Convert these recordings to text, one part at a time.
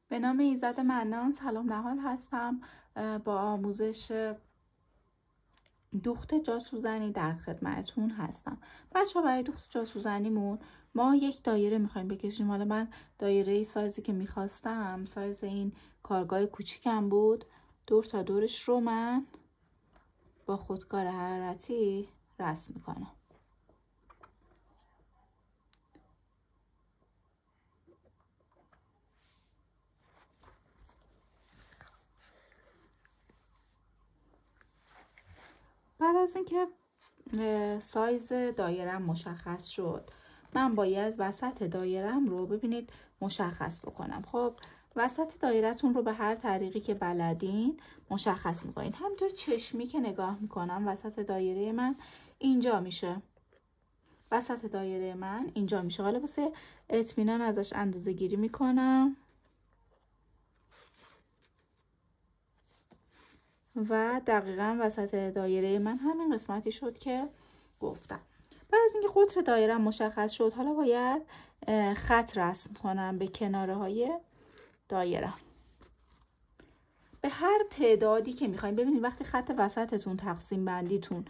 به نام ایزد منان. سلام نهال هستم، با آموزش دوخت جاسوزنی در خدمتتون هستم. بچه ها، برای دوخت جاسوزنیمون ما یک دایره میخوایم بکشیم. حالا من دایره سایزی که میخواستم سایز این کارگاه کوچیکم بود. دور تا دورش رو من با خودکار حرارتی رسم میکنم. بعد از اینکه سایز دایرم مشخص شد، من باید وسط دایرم رو ببینید مشخص بکنم. خب وسط دایرتون رو به هر طریقی که بلدین مشخص میکنین. همینطور چشمی که نگاه میکنم وسط دایره من اینجا میشه. وسط دایره من اینجا میشه. حالا واسه اطمینان ازش اندازه گیری میکنم و دقیقا وسط دایره من همین قسمتی شد که گفتم. بعد از اینکه قطر دایره مشخص شد، حالا باید خط رسم کنم به کناره های دایره به هر تعدادی که میخواین. ببینید وقتی خط وسطتون تقسیم بندیتون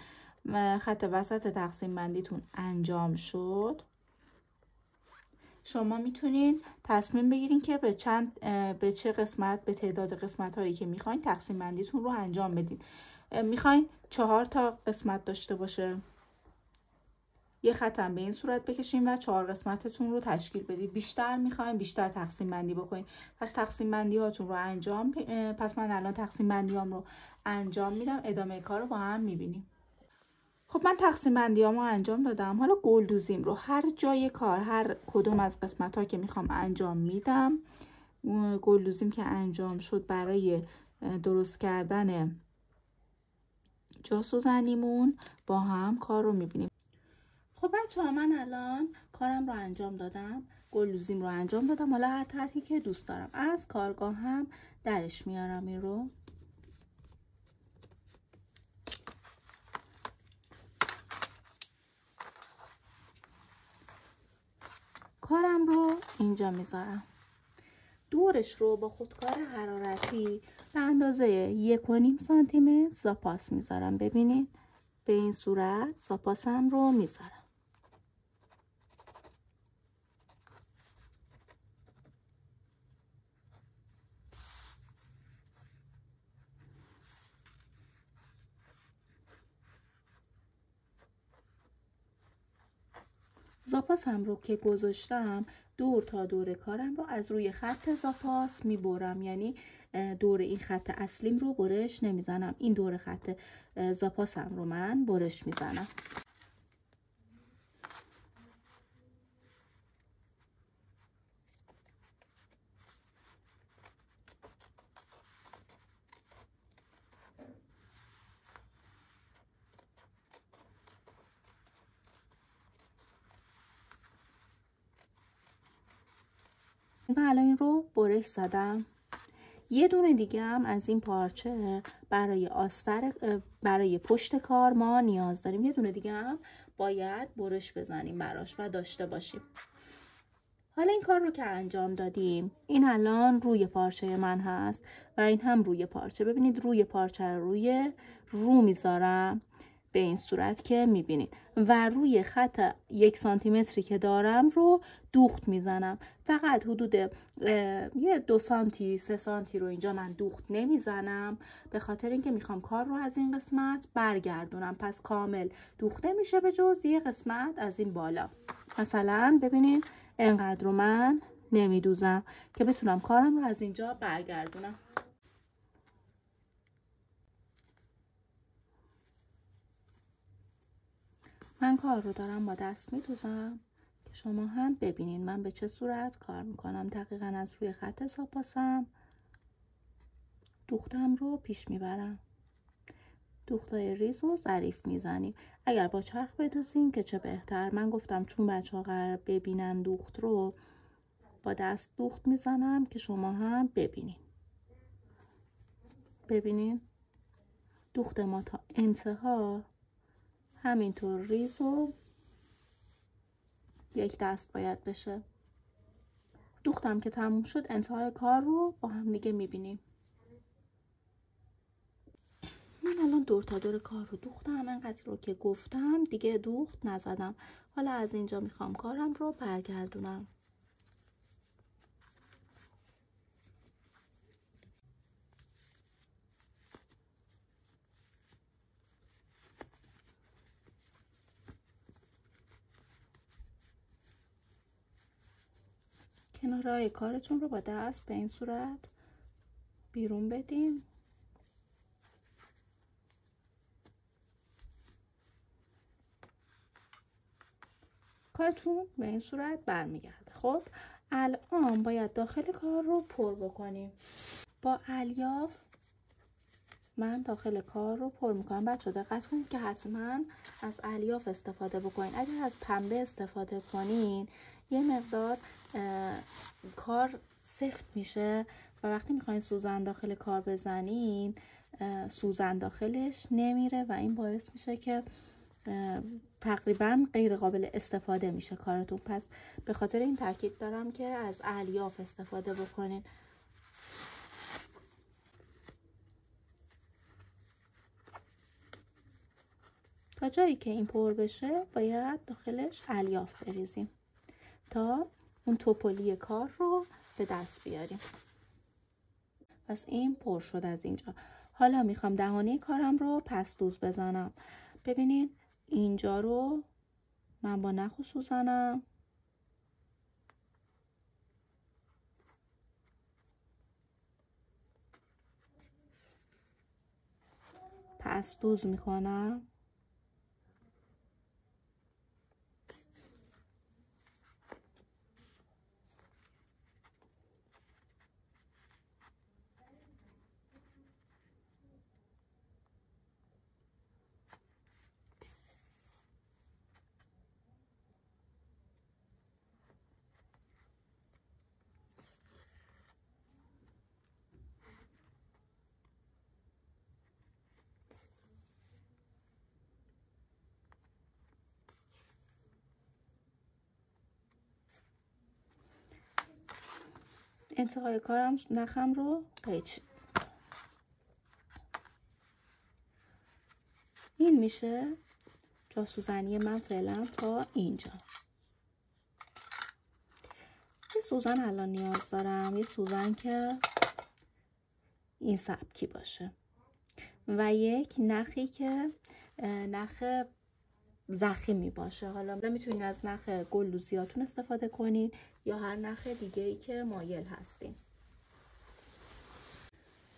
انجام شد، شما میتونین تصمیم بگیرین که به چه قسمت، به تعداد قسمت هایی که میخواین تقسیم بندیتون رو انجام بدین. میخواین 4 تا قسمت داشته باشه، یه خطم به این صورت بکشین و 4 قسمتتون رو تشکیل بدید. بیشتر میخواین بیشتر تقسیم بندی بکنین. پس تقسیم بندی هاتون رو پس من الان تقسیم بندیام رو انجام میدم. ادامه کار رو با هم میبینیم. خب من تقسیم بندیامو انجام دادم. حالا گلدوزیم رو هر جای کار، هر کدوم از قسمت ها که میخوام انجام میدم. گلدوزیم که انجام شد برای درست کردن جاسوزنیمون با هم کار رو میبینیم. خب بچه ها، من الان کارم رو انجام دادم، گلدوزیم رو انجام دادم. حالا هر طرحی که دوست دارم از کارگاه هم درش میارم. این رو کارم رو اینجا میذارم. دورش رو با خودکار حرارتی به اندازه 1.5 سانتی متر زاپاس میذارم. ببینید به این صورت زاپاسم رو میذارم. زاپاسم رو که گذاشتم، دور تا دور کارم رو از روی خط زاپاس میبرم. یعنی دور این خط اصلیم رو برش نمیزنم، این دور خط زاپاسم رو من برش میزنم. و الان این رو برش زدم. یه دونه دیگه هم از این پارچه برای پشت کار ما نیاز داریم. یه دونه دیگه هم باید برش بزنیم براش و داشته باشیم. حالا این کار رو که انجام دادیم، این الان روی پارچه من هست و این هم روی پارچه. ببینید روی پارچه رو میذارم به این صورت که میبینید و روی خط 1 سانتی متری که دارم رو دوخت میزنم. فقط حدود 2 سانتی 3 سانتی رو اینجا من دوخت نمیزنم، به خاطر اینکه میخوام کار رو از این قسمت برگردونم. پس کامل دوخته میشه به جز یه قسمت از این بالا. مثلا ببینید اینقدر رو من نمیدوزم که بتونم کارم رو از اینجا برگردونم. من کار رو دارم با دست میدوزم که شما هم ببینید من به چه صورت کار میکنم. دقیقا از روی خط زاپاسم دوختم رو پیش میبرم. دوختای ریز و ظریف میزنیم. اگر با چرخ بدوزیم که چه بهتر. من گفتم چون بچه ها قرار ببینن دوخت رو، با دست دوخت میزنم که شما هم ببینید. ببینید دوخت ما تا انتها همینطور ریز و یک دست باید بشه. دوختم که تموم شد، انتهای کار رو با هم دیگه میبینیم. من الان دور تا دور کار رو دوختم، انقدر رو که گفتم دیگه دوخت نزدم. حالا از اینجا میخوام کارم رو برگردونم. کنارهای کارتون رو با دست به این صورت بیرون بدین. کارتون به این صورت برمیگرده. خب الان باید داخل کار رو پر بکنیم. با الیاف من داخل کار رو پر میکنم. بچه دقت کنید که حتما از الیاف استفاده بکنین. اگر از پنبه استفاده کنین یه مقدار کار سفت میشه و وقتی میخواین سوزن داخل کار بزنین سوزن داخلش نمیره و این باعث میشه که تقریبا غیر قابل استفاده میشه کارتون. پس به خاطر این تاکید دارم که از الیاف استفاده بکنین. تا جایی که این پر بشه باید داخلش الیاف بریزیم تا اون توپلی کار رو به دست بیاریم. پس این پر شد از اینجا. حالا میخوام دهانه کارم رو پس دوز بزنم. ببینین اینجا رو من با نخ و سوزنم پس دوز میکنم. انتهای کارم نخم رو قیچی. این میشه جاسوزنی من فعلا تا اینجا. یه سوزن الان نیاز دارم، یه سوزن که این سبکی باشه و یک نخی که نخ ضخیمی باشه. حالا میتونین از نخ گلدوزیاتون استفاده کنین یا هر نخ دیگه ای که مایل هستین.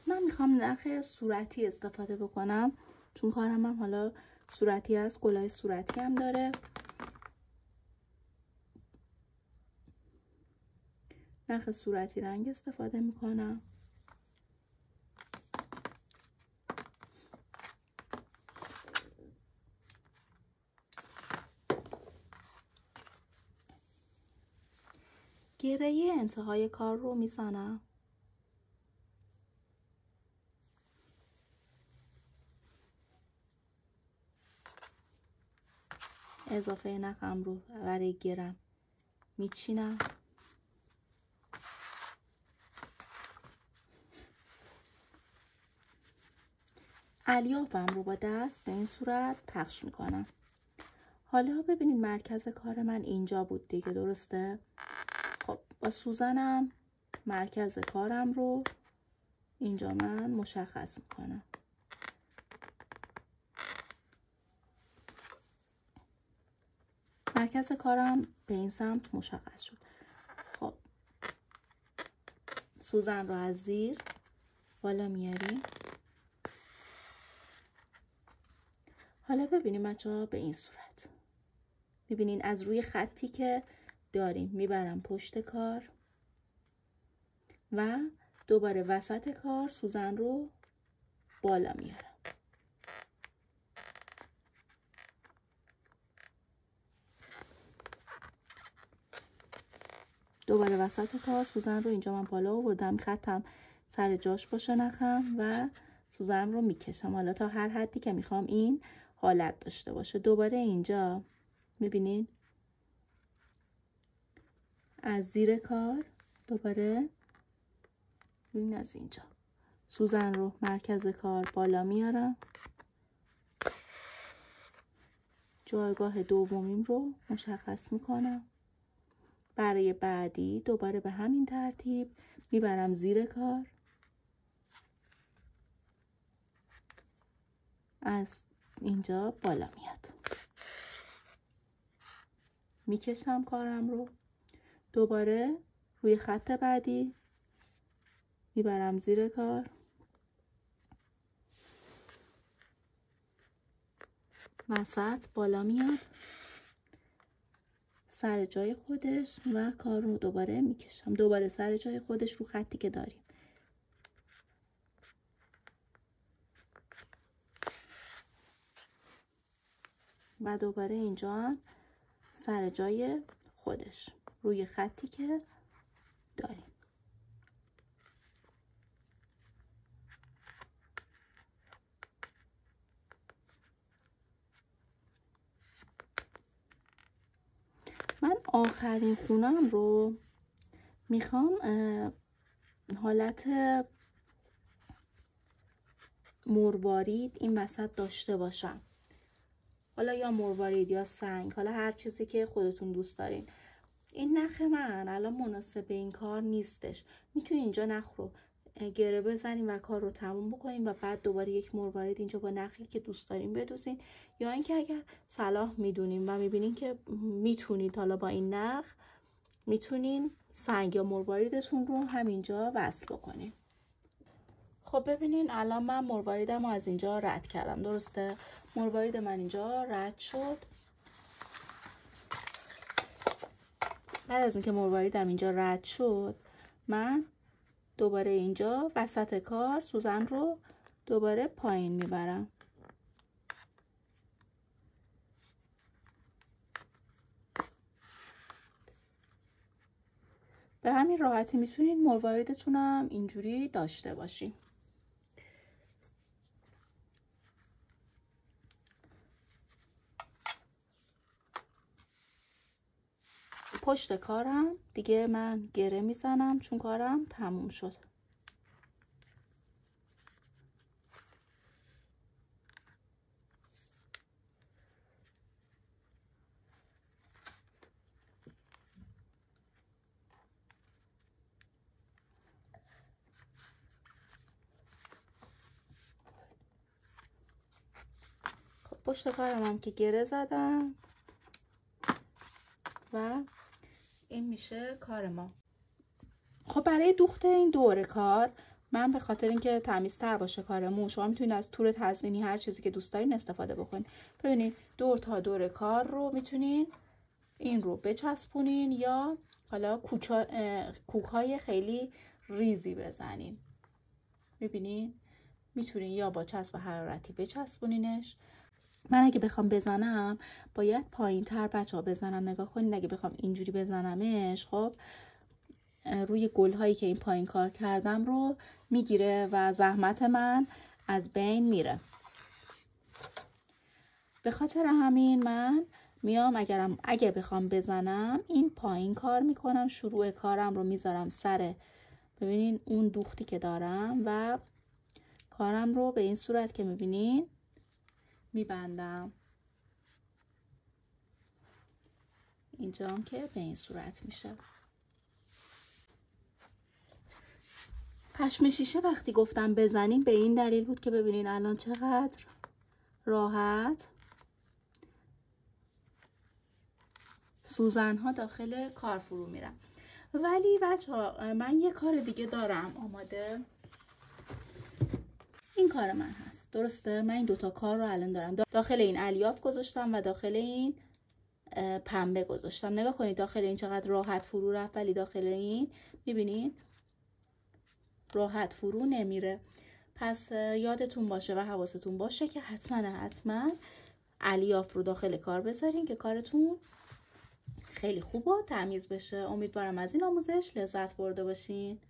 من میخوام نخ صورتی استفاده بکنم چون کارم هم حالا صورتی هست، گلای صورتی هم داره. نخ صورتی رنگ استفاده میکنم. گره انتهای کار رو میزنم. اضافه نخم رو برای گرم میچینم. الیافم رو با دست به این صورت پخش میکنم. حالا ببینید مرکز کار من اینجا بود دیگه، درسته؟ خب با سوزنم مرکز کارم رو اینجا من مشخص میکنم. مرکز کارم به این سمت مشخص شد. خب سوزن رو از زیر بالا میاریم. حالا ببینیم بچه‌ها به این صورت. ببینین از روی خطی که داریم میبرم پشت کار و دوباره وسط کار سوزن رو بالا میارم. دوباره وسط کار سوزن رو اینجا من بالا آوردم، خطم سر جاش باشه نخم و سوزن رو میکشم. حالا تا هر حدی که میخوام این حالت داشته باشه. دوباره اینجا میبینین از زیر کار دوباره این از اینجا سوزن رو مرکز کار بالا میارم، جایگاه دومیم رو مشخص میکنم. برای بعدی دوباره به همین ترتیب میبرم زیر کار، از اینجا بالا میاد، میکشم کارم رو، دوباره روی خط بعدی میبرم زیر کار، وسط بالا میاد سر جای خودش و کار رو دوباره میکشم، دوباره سر جای خودش رو خطی که داریم. و دوباره اینجا هم سر جای خودش روی خطی که داریم. من آخرین خونم رو میخوام حالت مروارید این وسط داشته باشم، حالا یا مروارید یا سنگ، حالا هر چیزی که خودتون دوست دارین. این نخ من الان مناسب این کار نیستش، میتونین اینجا نخ رو گره بزنیم و کار رو تموم بکنیم و بعد دوباره یک مروارید اینجا با نخی که دوست دارین بدوزین، یا اینکه اگر صلاح میدونین و میبینین که میتونید حالا با این نخ میتونین سنگ یا مرواریدتون رو همینجا وصل بکنین. خب ببینین الان من مرواریدم رو از اینجا رد کردم، درسته؟ مروارید من اینجا رد شد. بعد از اینکه مرواریدم اینجا رد شد، من دوباره اینجا وسط کار سوزن رو دوباره پایین میبرم. به همین راحتی میتونین مرواریدتون هم اینجوری داشته باشین. پشت کارم دیگه من گره میزنم چون کارم تموم شد. خب پشت کارم هم که گره زدم و این میشه کار ما. خب برای دوخت این دور کار من به خاطر اینکه تمیزتر باشه کارمون، شما میتونید از تور تزیینی هر چیزی که دوست دارین استفاده بکنید. ببینید دور تا دور کار رو میتونین این رو بچسبونین یا حالا کوک‌های خیلی ریزی بزنین. میبینین میتونین یا با چسب حرارتی بچسبونینش. من اگه بخوام بزنم باید پایین تر بچه‌ها بزنم، نگاه کنین اگه بخوام اینجوری بزنمش خب روی گل هایی که این پایین کار کردم رو میگیره و زحمت من از بین میره. به خاطر همین من میام اگه بخوام بزنم این پایین کار میکنم، شروع کارم رو میذارم سر ببینین اون دوختی که دارم و کارم رو به این صورت که میبینین میبندم. اینجا هم که به این صورت میشه. پشم شیشه وقتی گفتم بزنیم به این دلیل بود که ببینین الان چقدر راحت سوزن ها داخل کار فرو میرن. ولی بچه‌ها من یه کار دیگه دارم آماده. این کار من هست، درسته؟ من این دوتا کار رو الان دارم. داخل این الیاف گذاشتم و داخل این پنبه گذاشتم. نگاه کنید داخل این چقدر راحت فرو رفت، ولی داخل این میبینید راحت فرو نمیره. پس یادتون باشه و حواستون باشه که حتما الیاف رو داخل کار بذارین که کارتون خیلی خوب و تمیز بشه. امیدوارم از این آموزش لذت برده باشین.